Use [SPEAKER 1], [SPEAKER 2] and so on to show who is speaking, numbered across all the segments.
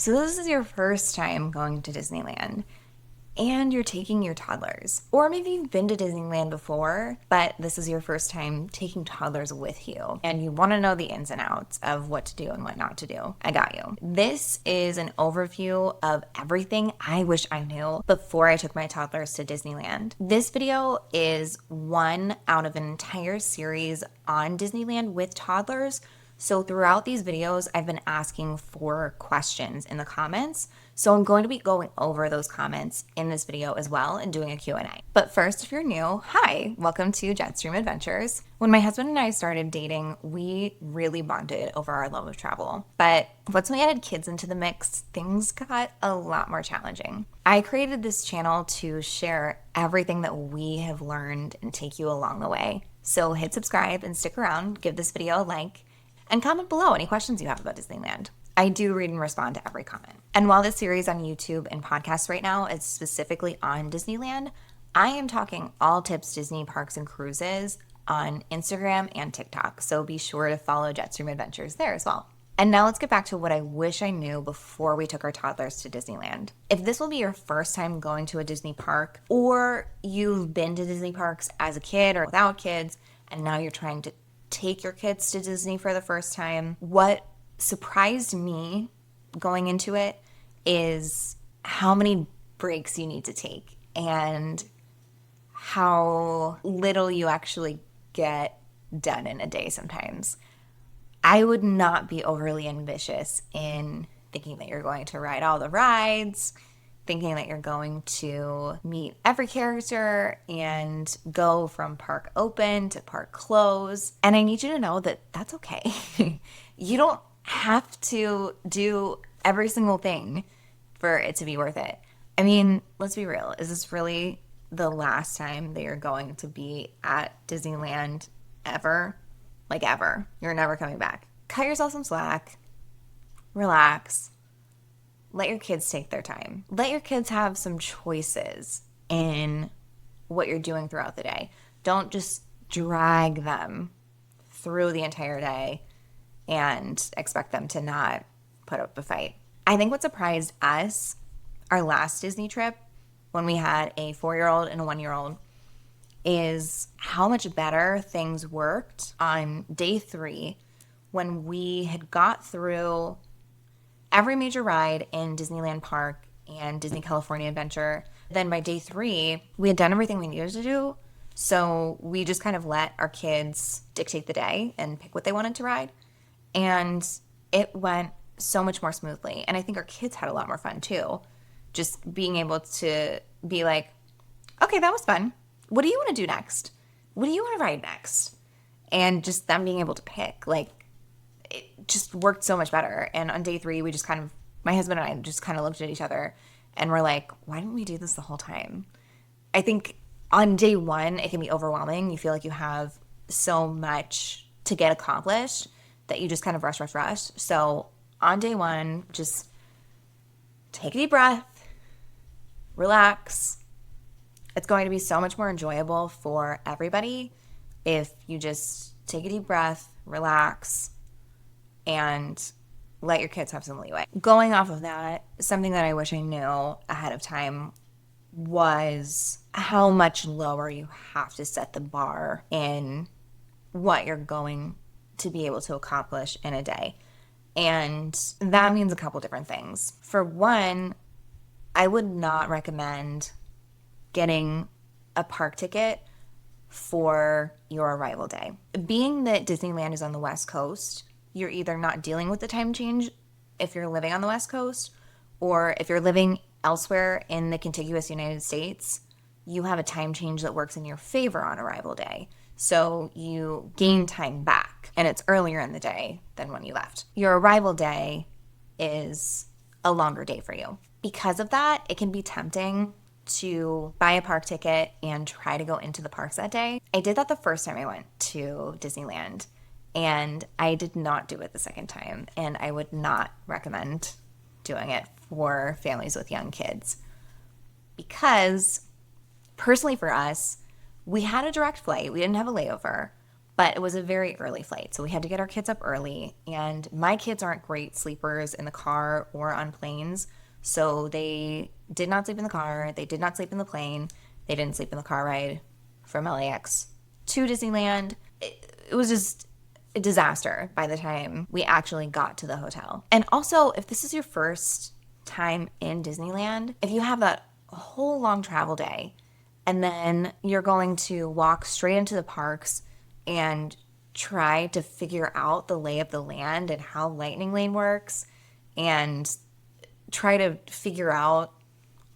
[SPEAKER 1] So this is your first time going to Disneyland and you're taking your toddlers. Or maybe you've been to Disneyland before, but this is your first time taking toddlers with you and you want to know the ins and outs of what to do and what not to do. I got you. This is an overview of everything I wish I knew before I took my toddlers to Disneyland. This video is one out of an entire series on Disneyland with toddlers. So throughout these videos, I've been asking for questions in the comments. So I'm going to be going over those comments in this video as well and doing a Q&A. But first, if you're new, hi, welcome to Jetstream Adventures. When my husband and I started dating, we really bonded over our love of travel. But once we added kids into the mix, things got a lot more challenging. I created this channel to share everything that we have learned and take you along the way. So hit subscribe and stick around, give this video a like, and comment below any questions you have about Disneyland. I do read and respond to every comment. And while this series on YouTube and podcasts right now is specifically on Disneyland, I am talking all tips Disney parks and cruises on Instagram and TikTok. So be sure to follow Jetstream Adventures there as well. And now let's get back to what I wish I knew before we took our toddlers to Disneyland. If this will be your first time going to a Disney park, or you've been to Disney parks as a kid or without kids, and now you're trying to take your kids to Disney for the first time, what surprised me going into it is how many breaks you need to take and how little you actually get done in a day sometimes. I would not be overly ambitious in thinking that you're going to ride all the rides, thinking that you're going to meet every character and go from park open to park close. And I need you to know that that's okay. You don't have to do every single thing for it to be worth it. I mean, let's be real. Is this really the last time that you're going to be at Disneyland ever? Like ever. You're never coming back. Cut yourself some slack. Relax. Let your kids take their time. Let your kids have some choices in what you're doing throughout the day. Don't just drag them through the entire day and expect them to not put up a fight. I think what surprised us, our last Disney trip, when we had a 4-year-old and a 1-year-old, is how much better things worked on day 3 when we had got through every major ride in Disneyland Park and Disney California Adventure. Then by day 3, we had done everything we needed to do. So we just kind of let our kids dictate the day and pick what they wanted to ride. And it went so much more smoothly. And I think our kids had a lot more fun too. Just being able to be like, okay, that was fun. What do you want to do next? What do you want to ride next? And just them being able to pick, like, it just worked so much better. And on day 3, we just kind of, my husband and I just kind of looked at each other and we're like, why didn't we do this the whole time? I think on day 1, it can be overwhelming. You feel like you have so much to get accomplished that you just kind of rush. So on day 1, just take a deep breath, relax. It's going to be so much more enjoyable for everybody if you just take a deep breath, relax, and let your kids have some leeway. Going off of that, something that I wish I knew ahead of time was how much lower you have to set the bar in what you're going to be able to accomplish in a day. And that means a couple different things. For one, I would not recommend getting a park ticket for your arrival day. Being that Disneyland is on the West Coast, you're either not dealing with the time change if you're living on the West Coast, or if you're living elsewhere in the contiguous United States, you have a time change that works in your favor on arrival day. So you gain time back, and it's earlier in the day than when you left. Your arrival day is a longer day for you. Because of that, it can be tempting to buy a park ticket and try to go into the parks that day. I did that the first time I went to Disneyland, and I did not do it the second time, and I would not recommend doing it for families with young kids. Because, personally for us, we had a direct flight. We didn't have a layover, But it was a very early flight, so we had to get our kids up early. And my kids aren't great sleepers in the car or on planes, so they did not sleep in the car. They did not sleep in the plane. They didn't sleep in the car ride from LAX to Disneyland. It was just a disaster by the time we actually got to the hotel. And also, if this is your first time in Disneyland, if you have that whole long travel day and then you're going to walk straight into the parks and try to figure out the lay of the land and how Lightning Lane works and try to figure out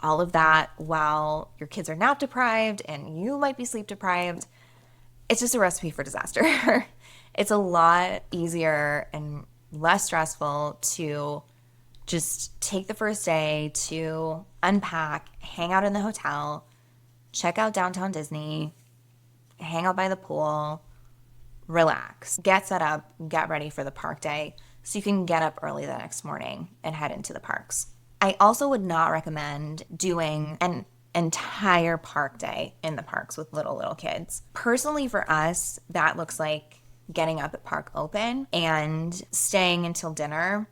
[SPEAKER 1] all of that while your kids are nap deprived and you might be sleep deprived, it's just a recipe for disaster. It's a lot easier and less stressful to just take the first day to unpack, hang out in the hotel, check out downtown Disney, hang out by the pool, relax, get set up, get ready for the park day so you can get up early the next morning and head into the parks. I also would not recommend doing an entire park day in the parks with little kids. Personally, for us, that looks like getting up at park open and staying until dinner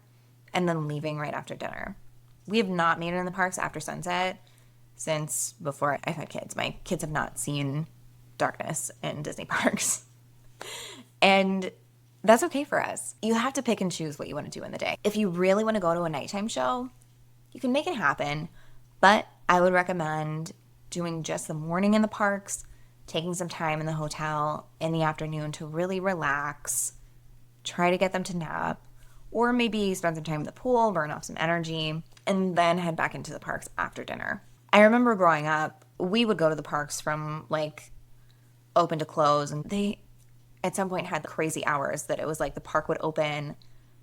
[SPEAKER 1] and then leaving right after dinner. We have not made it in the parks after sunset since before I've had kids. My kids have not seen darkness in Disney parks. And that's okay for us. You have to pick and choose what you want to do in the day. If you really want to go to a nighttime show, you can make it happen, but I would recommend doing just the morning in the parks, taking some time in the hotel in the afternoon to really relax, try to get them to nap, or maybe spend some time in the pool, burn off some energy, and then head back into the parks after dinner. I remember growing up, we would go to the parks from like open to close, and they at some point had crazy hours that it was like the park would open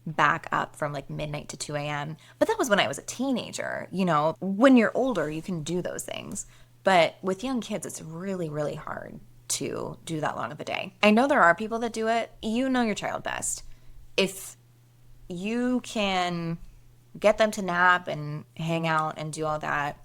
[SPEAKER 1] back up from like midnight to 2 a.m. But that was when I was a teenager. You know, when you're older, you can do those things. But with young kids, it's really, really hard to do that long of a day. I know there are people that do it. You know your child best. If you can get them to nap and hang out and do all that,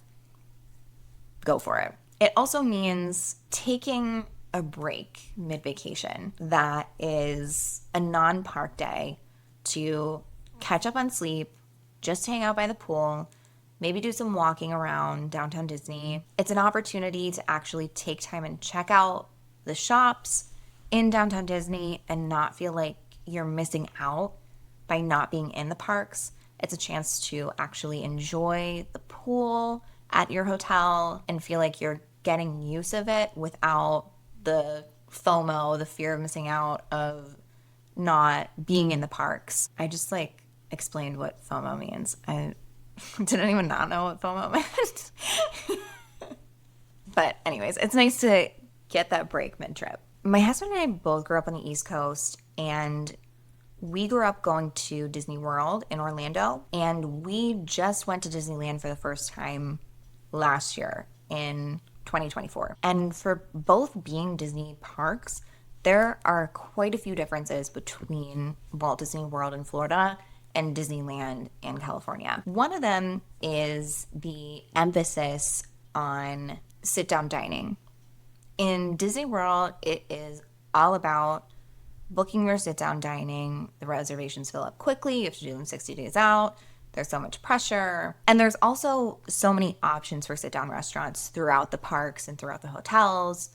[SPEAKER 1] go for it. It also means taking a break mid-vacation that is a non-park day to catch up on sleep, just hang out by the pool, maybe do some walking around downtown Disney. It's an opportunity to actually take time and check out the shops in downtown Disney and not feel like you're missing out by not being in the parks. It's a chance to actually enjoy the pool at your hotel and feel like you're getting use of it without the FOMO, the fear of missing out of not being in the parks. I just like explained what FOMO means. I did anyone not know what FOMO meant? But anyways, it's nice to get that break mid-trip. My husband and I both grew up on the East Coast, and we grew up going to Disney World in Orlando, and we just went to Disneyland for the first time last year in 2024. And for both being Disney parks, there are quite a few differences between Walt Disney World in Florida and Disneyland in California. One of them is the emphasis on sit-down dining. In Disney World, it is all about booking your sit-down dining. The reservations fill up quickly. You have to do them 60 days out. There's so much pressure. And there's also so many options for sit-down restaurants throughout the parks and throughout the hotels.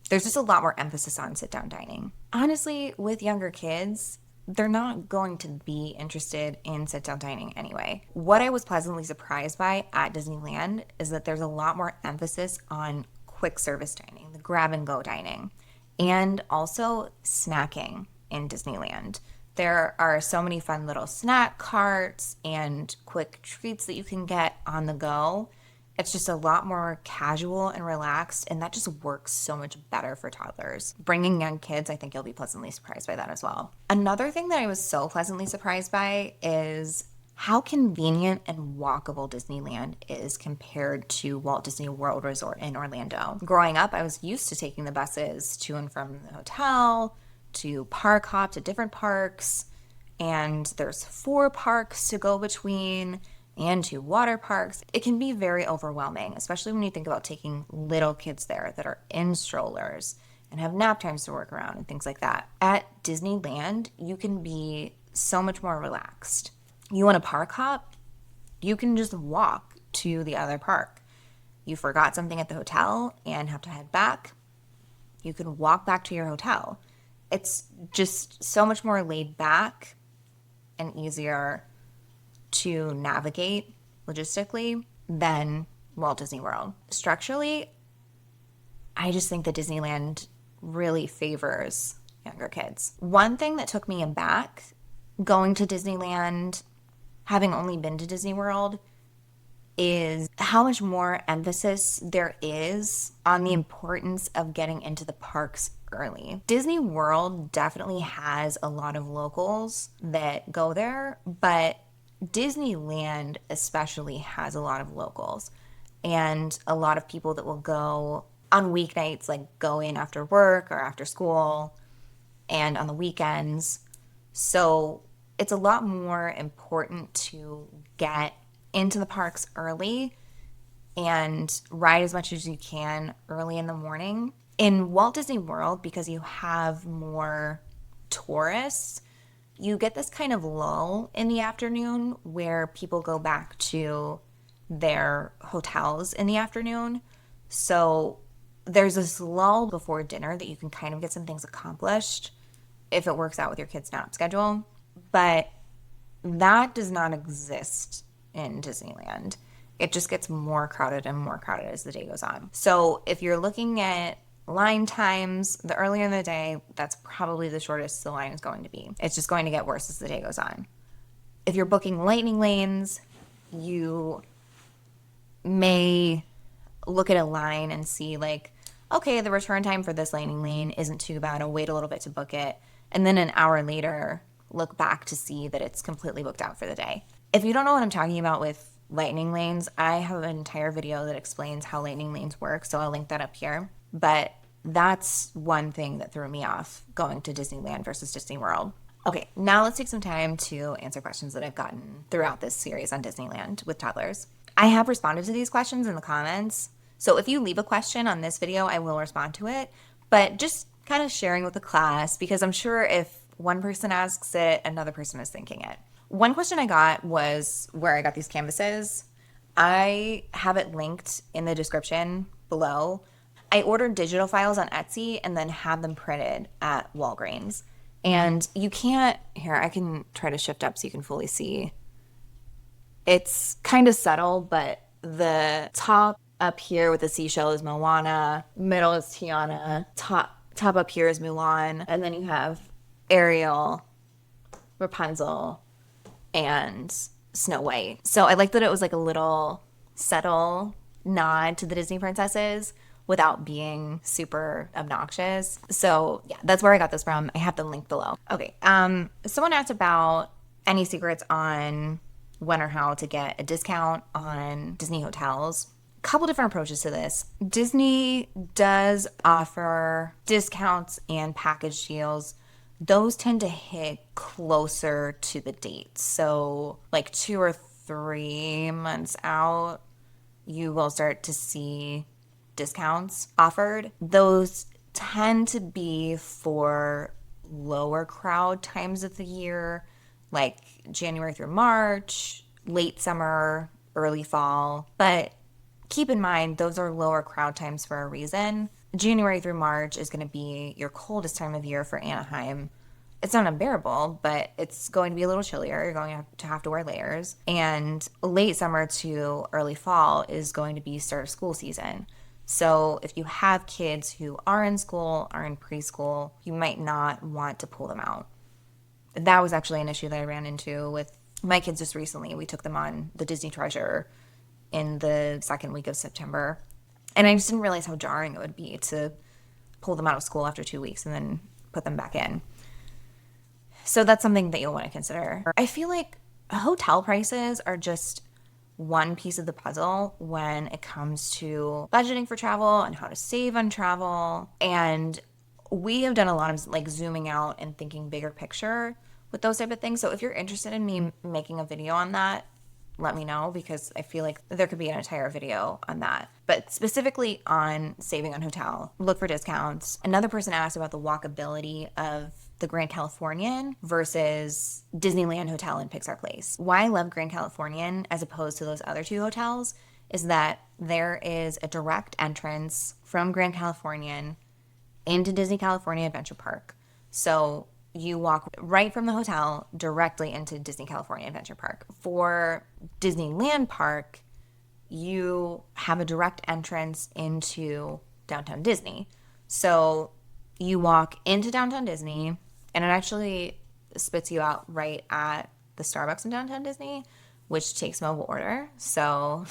[SPEAKER 1] There's just a lot more emphasis on sit-down dining. Honestly, with younger kids, they're not going to be interested in sit-down dining anyway. What I was pleasantly surprised by at Disneyland is that there's a lot more emphasis on quick service dining, the grab-and-go dining, and also snacking in Disneyland. There are so many fun little snack carts and quick treats that you can get on the go. It's just a lot more casual and relaxed, and that just works so much better for toddlers. Bringing young kids, I think you'll be pleasantly surprised by that as well. Another thing that I was so pleasantly surprised by is how convenient and walkable Disneyland is compared to Walt Disney World Resort in Orlando. Growing up, I was used to taking the buses to and from the hotel, to park hop to different parks, and there's 4 parks to go between and 2 water parks. It can be very overwhelming, especially when you think about taking little kids there that are in strollers and have nap times to work around and things like that. At Disneyland, you can be so much more relaxed. You want a park hop? You can just walk to the other park. You forgot something at the hotel and have to head back, you can walk back to your hotel. It's just so much more laid back and easier to navigate logistically than Walt Disney World. Structurally, I just think that Disneyland really favors younger kids. One thing that took me aback going to Disneyland, having only been to Disney World, is how much more emphasis there is on the importance of getting into the parks early. Disney World definitely has a lot of locals that go there, but Disneyland especially has a lot of locals and a lot of people that will go on weeknights, like go in after work or after school and on the weekends. So it's a lot more important to get into the parks early and ride as much as you can early in the morning. In Walt Disney World, because you have more tourists, you get this kind of lull in the afternoon where people go back to their hotels in the afternoon. So there's this lull before dinner that you can kind of get some things accomplished if it works out with your kid's nap schedule. But that does not exist in Disneyland. It just gets more crowded and more crowded as the day goes on. So if you're looking at line times, the earlier in the day, that's probably the shortest the line is going to be. It's just going to get worse as the day goes on. If you're booking lightning lanes, you may look at a line and see like, okay, the return time for this lightning lane isn't too bad. I'll wait a little bit to book it. And then an hour later, look back to see that it's completely booked out for the day. If you don't know what I'm talking about with lightning lanes, I have an entire video that explains how lightning lanes work, so I'll link that up here. But that's one thing that threw me off going to Disneyland versus Disney World. Okay, now let's take some time to answer questions that I've gotten throughout this series on Disneyland with toddlers. I have responded to these questions in the comments, so if you leave a question on this video, I will respond to it, but just kind of sharing with the class, because I'm sure if one person asks it, another person is thinking it. One question I got was where I got these canvases. I have it linked in the description below. I ordered digital files on Etsy and then had them printed at Walgreens. And you can't, here, I can try to shift up so you can fully see. It's kind of subtle, but the top up here with the seashell is Moana, middle is Tiana, top up here is Mulan, and then you have Ariel, Rapunzel, and Snow White. So I like that it was like a little subtle nod to the Disney princesses without being super obnoxious. So yeah, that's where I got this from. I have the link below. Okay, someone asked about any secrets on when or how to get a discount on Disney hotels. Couple different approaches to this. Disney does offer discounts and package deals. Those tend to hit closer to the date. So like 2 or 3 months out, you will start to see discounts offered. Those tend to be for lower crowd times of the year, like January through March, late summer, early fall. But keep in mind, those are lower crowd times for a reason. January through March is going to be your coldest time of year for Anaheim. It's not unbearable, but it's going to be a little chillier. You're going to have to wear layers. And late summer to early fall is going to be start of school season. So if you have kids who are in school, are in preschool, you might not want to pull them out. That was actually an issue that I ran into with my kids just recently. We took them on the Disney Treasure in the second week of September. And I just didn't realize how jarring it would be to pull them out of school after 2 weeks and then put them back in. So that's something that you'll want to consider. I feel like hotel prices are just one piece of the puzzle when it comes to budgeting for travel and how to save on travel. And we have done a lot of like zooming out and thinking bigger picture with those type of things. So if you're interested in me making a video on that, let me know, because I feel like there could be an entire video on that. But specifically on saving on hotel, look for discounts. Another person asked about the walkability of the Grand Californian versus Disneyland Hotel in Pixar Place. Why I love Grand Californian as opposed to those other two hotels is that there is a direct entrance from Grand Californian into Disney California Adventure Park. So you walk right from the hotel directly into Disney California Adventure Park. For Disneyland Park, you have a direct entrance into Downtown Disney. So you walk into Downtown Disney, and it actually spits you out right at the Starbucks in Downtown Disney, which takes mobile order. So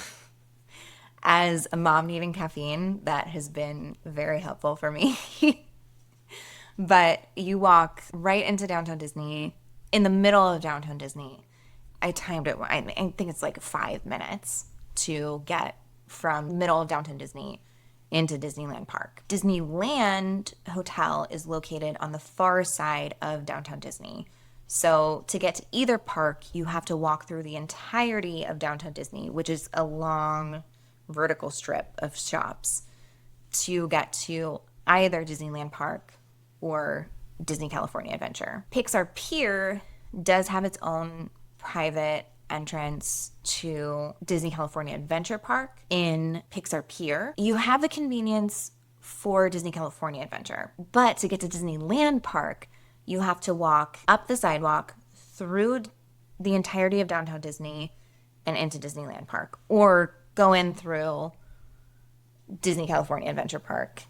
[SPEAKER 1] as a mom needing caffeine, that has been very helpful for me. But you walk right into Downtown Disney, in the middle of Downtown Disney. I timed it, I think it's like 5 minutes to get from middle of Downtown Disney into Disneyland Park. Disneyland Hotel is located on the far side of Downtown Disney. So to get to either park, you have to walk through the entirety of Downtown Disney, which is a long vertical strip of shops, to get to either Disneyland Park or Disney California Adventure. Pixar Pier does have its own private entrance to Disney California Adventure Park in Pixar Pier. You have the convenience for Disney California Adventure, but to get to Disneyland Park, you have to walk up the sidewalk through the entirety of Downtown Disney and into Disneyland Park, or go in through Disney California Adventure Park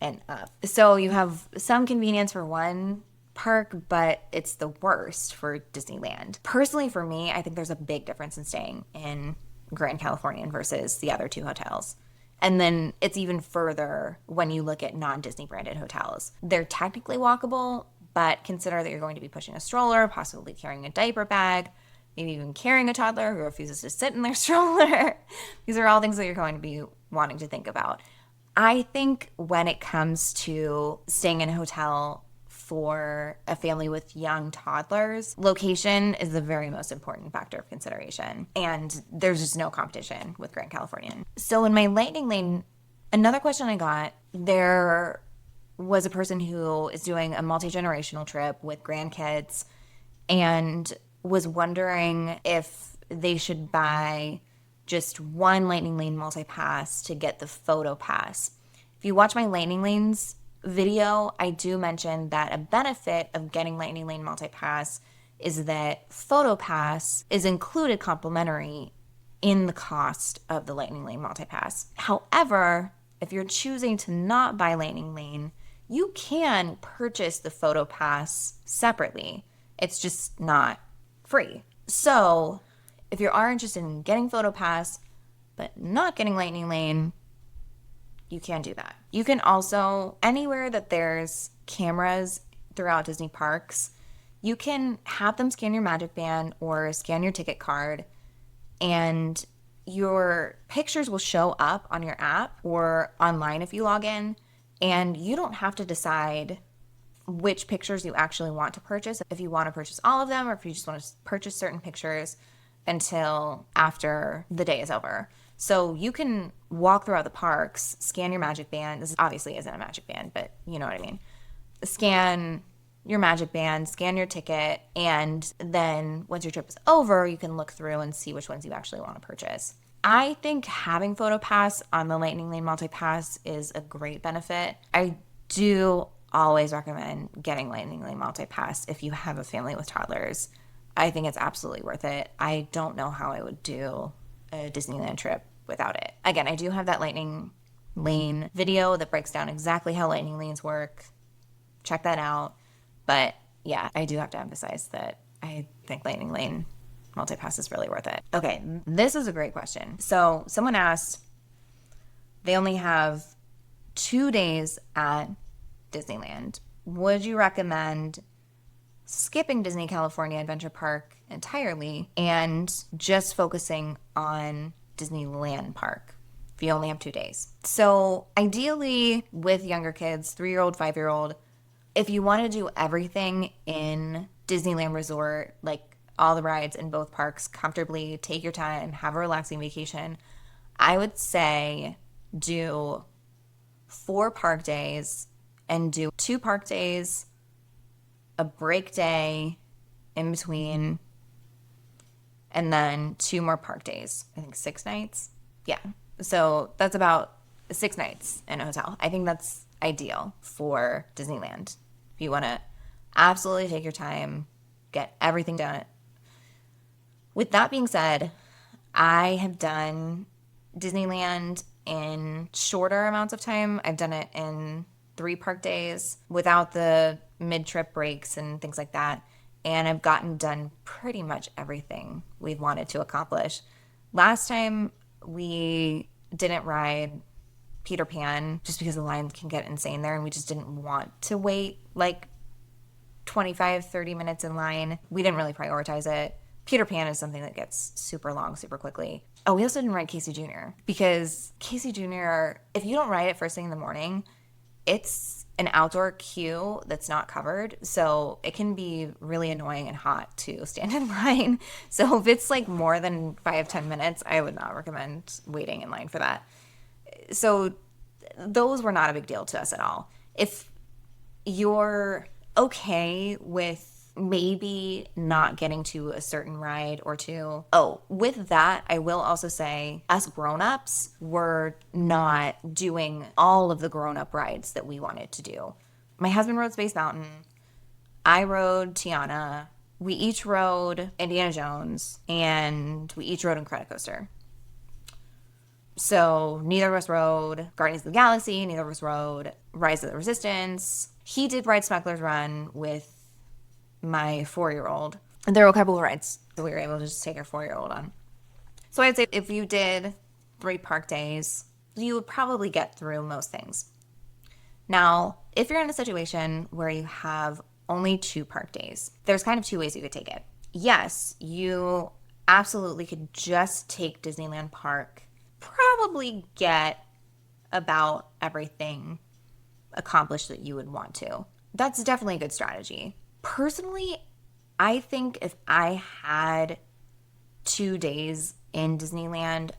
[SPEAKER 1] and up. So you have some convenience for one park, but it's the worst for Disneyland. Personally, for me, I think there's a big difference in staying in Grand Californian versus the other two hotels. And then it's even further when you look at non-Disney branded hotels. They're technically walkable, but consider that you're going to be pushing a stroller, possibly carrying a diaper bag, maybe even carrying a toddler who refuses to sit in their stroller. These are all things that you're going to be wanting to think about. I think when it comes to staying in a hotel for a family with young toddlers, location is the very most important factor of consideration. And there's just no competition with Grand Californian. So in my Lightning Lane, another question I got, there was a person who is doing a multi-generational trip with grandkids and was wondering if they should buy just one Lightning Lane Multipass to get the PhotoPass. If you watch my Lightning Lanes video, I do mention that a benefit of getting Lightning Lane Multipass is that PhotoPass is included complimentary in the cost of the Lightning Lane Multipass. However, if you're choosing to not buy Lightning Lane, you can purchase the PhotoPass separately. It's just not free. So if you are interested in getting PhotoPass but not getting Lightning Lane, you can do that. You can also, anywhere that there's cameras throughout Disney parks, you can have them scan your Magic Band or scan your ticket card, and your pictures will show up on your app or online if you log in, and you don't have to decide which pictures you actually want to purchase, if you want to purchase all of them or if you just want to purchase certain pictures until after the day is over. So you can walk throughout the parks, scan your Magic Band. This obviously isn't a Magic Band, but you know what I mean. Scan your Magic Band, scan your ticket, and then once your trip is over, you can look through and see which ones you actually want to purchase. I think having PhotoPass on the Lightning Lane Multipass is a great benefit. I do always recommend getting Lightning Lane Multipass if you have a family with toddlers. I think it's absolutely worth it. I don't know how I would do a Disneyland trip without it. Again, I do have that Lightning Lane video that breaks down exactly how Lightning Lanes work. Check that out. But yeah, I do have to emphasize that I think Lightning Lane Multipass is really worth it. Okay, this is a great question. So someone asked, they only have 2 days at Disneyland. Would you recommend skipping Disney California Adventure Park entirely and just focusing on Disneyland Park if you only have 2 days? So ideally with younger kids, 3-year-old, 5-year-old, if you want to do everything in Disneyland Resort, like all the rides in both parks comfortably, take your time, have a relaxing vacation, I would say do 4 park days and do 2 park days, a break day in between, and then 2 more park days. I think 6 nights. Yeah. So that's about 6 nights in a hotel. I think that's ideal for Disneyland. If you want to absolutely take your time, get everything done. With that being said, I have done Disneyland in shorter amounts of time. I've done it in 3 park days without the mid-trip breaks and things like that. And I've gotten done pretty much everything we've wanted to accomplish. Last time we didn't ride Peter Pan just because the line can get insane there and we just didn't want to wait like 25, 30 minutes in line. We didn't really prioritize it. Peter Pan is something that gets super long super quickly. Oh, we also didn't ride Casey Jr. because Casey Jr., if you don't ride it first thing in the morning, it's an outdoor queue that's not covered. So it can be really annoying and hot to stand in line. So if it's like more than 5-10 minutes, I would not recommend waiting in line for that. So those were not a big deal to us at all. If you're okay with maybe not getting to a certain ride or two. Oh, with that, I will also say us grown-ups were not doing all of the grown-up rides that we wanted to do. My husband rode Space Mountain. I rode Tiana. We each rode Indiana Jones, and we each rode Incredicoaster. So neither of us rode Guardians of the Galaxy. Neither of us rode Rise of the Resistance. He did ride Smuggler's Run with my 4-year-old. And there were a couple of rides that we were able to just take our 4-year-old on. So I'd say if you did 3 park days, you would probably get through most things. Now, if you're in a situation where you have only 2 park days, there's kind of 2 ways you could take it. Yes, you absolutely could just take Disneyland Park, probably get about everything accomplished that you would want to. That's definitely a good strategy. Personally, I think if I had 2 days in Disneyland,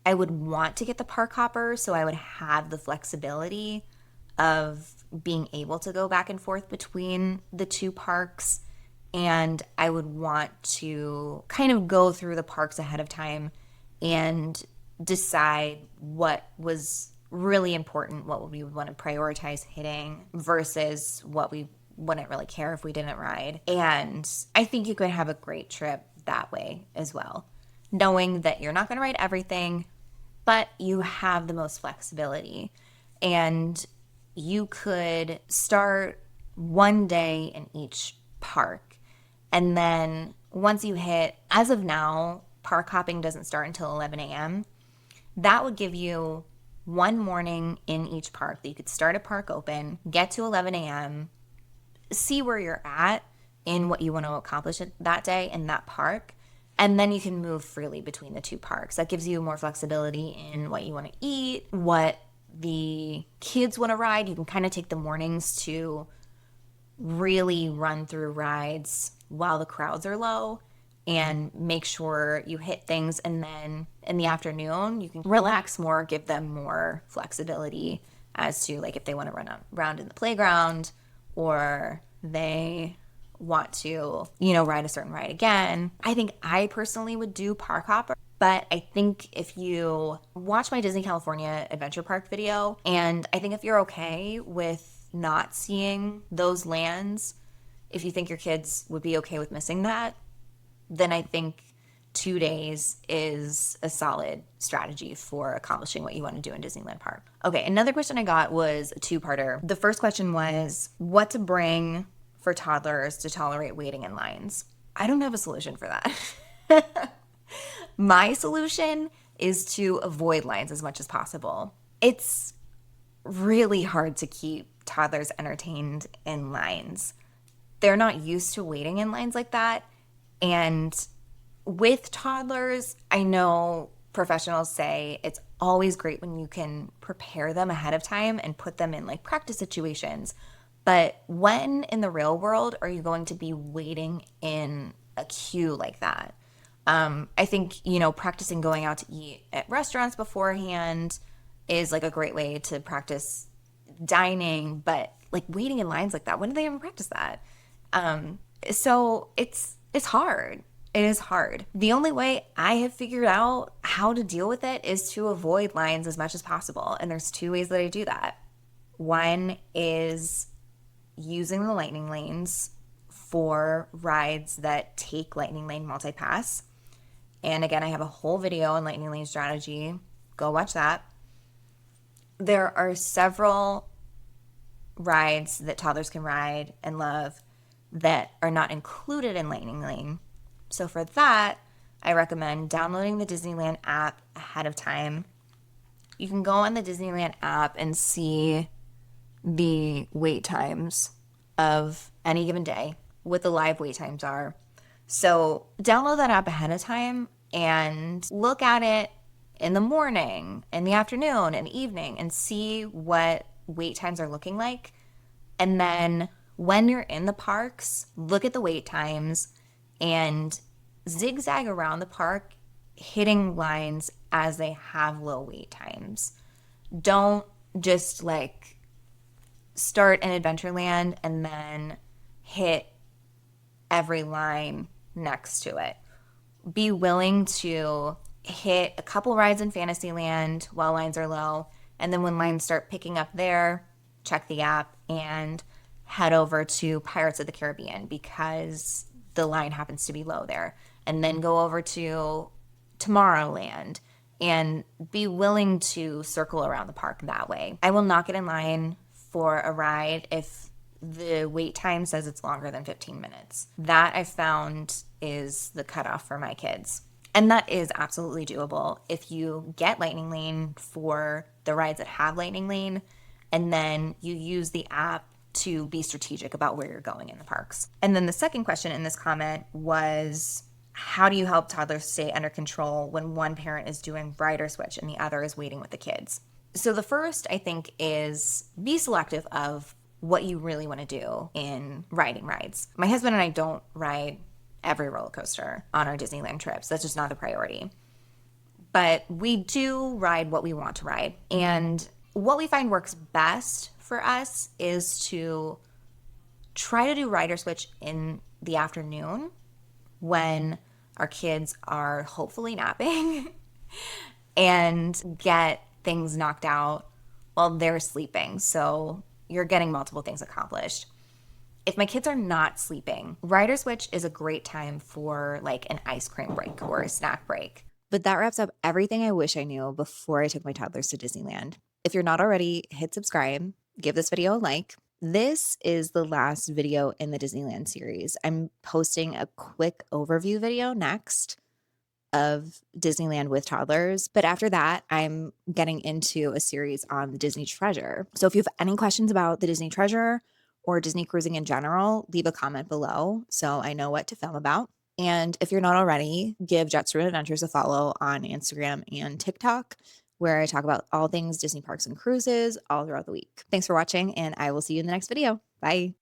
[SPEAKER 1] I would want to get the park hopper so I would have the flexibility of being able to go back and forth between the 2 parks. And I would want to kind of go through the parks ahead of time and decide what was really important, what we would want to prioritize hitting versus what we wouldn't really care if we didn't ride. And I think you could have a great trip that way as well, knowing that you're not going to ride everything, but you have the most flexibility. And you could start one day in each park. And then once you hit, as of now, park hopping doesn't start until 11 a.m. That would give you one morning in each park that you could start a park open, get to 11 a.m., see where you're at in what you want to accomplish that day in that park, and then you can move freely between the 2 parks. That gives you more flexibility in what you want to eat, what the kids want to ride. You can kind of take the mornings to really run through rides while the crowds are low and make sure you hit things, and then in the afternoon you can relax more, give them more flexibility as to like if they want to run around in the playground or they want to, ride a certain ride again. I think I personally would do park hopper, but I think if you watch my Disney California Adventure Park video, and I think if you're okay with not seeing those lands, if you think your kids would be okay with missing that, then I think 2 days is a solid strategy for accomplishing what you want to do in Disneyland Park. Okay, another question I got was a 2-parter. The first question was what to bring for toddlers to tolerate waiting in lines. I don't have a solution for that. My solution is to avoid lines as much as possible. It's really hard to keep toddlers entertained in lines. They're not used to waiting in lines like that. And with toddlers, I know professionals say it's always great when you can prepare them ahead of time and put them in like practice situations. But when in the real world are you going to be waiting in a queue like that? I think, practicing going out to eat at restaurants beforehand is like a great way to practice dining, but like waiting in lines like that, when do they ever practice that? So it's hard. It is hard. The only way I have figured out how to deal with it is to avoid lines as much as possible. And there's two ways that I do that. One is using the lightning lanes for rides that take Lightning Lane Multipass. And again, I have a whole video on Lightning Lane strategy. Go watch that. There are several rides that toddlers can ride and love that are not included in Lightning Lane. So for that, I recommend downloading the Disneyland app ahead of time. You can go on the Disneyland app and see the wait times of any given day, what the live wait times are. So download that app ahead of time and look at it in the morning, in the afternoon, and evening, and see what wait times are looking like. And then when you're in the parks, look at the wait times and zigzag around the park, hitting lines as they have low wait times. Don't just like start in Adventureland and then hit every line next to it. Be willing to hit a couple rides in Fantasyland while lines are low, and then when lines start picking up there, check the app and head over to Pirates of the Caribbean because the line happens to be low there, and then go over to Tomorrowland and be willing to circle around the park that way. I will not get in line for a ride if the wait time says it's longer than 15 minutes. That I found is the cutoff for my kids. And that is absolutely doable if you get Lightning Lane for the rides that have Lightning Lane, and then you use the app to be strategic about where you're going in the parks. And then the second question in this comment was, how do you help toddlers stay under control when one parent is doing ride or switch and the other is waiting with the kids? So the first, I think, is be selective of what you really want to do in riding rides. My husband and I don't ride every roller coaster on our Disneyland trips. That's just not the priority. But we do ride what we want to ride. And what we find works best for us is to try to do ride or switch in the afternoon when our kids are hopefully napping and get things knocked out while they're sleeping. So you're getting multiple things accomplished. If my kids are not sleeping, ride or switch is a great time for like an ice cream break or a snack break. But that wraps up everything I wish I knew before I took my toddlers to Disneyland. If you're not already, hit subscribe, give this video a like. This is the last video in the Disneyland series. I'm posting a quick overview video next of Disneyland with Toddlers. But after that, I'm getting into a series on the Disney Treasure. So if you have any questions about the Disney Treasure or Disney cruising in general, leave a comment below so I know what to film about. And if you're not already, give Jetstream Adventures a follow on Instagram and TikTok, where I talk about all things Disney parks and cruises all throughout the week. Thanks for watching, and I will see you in the next video. Bye.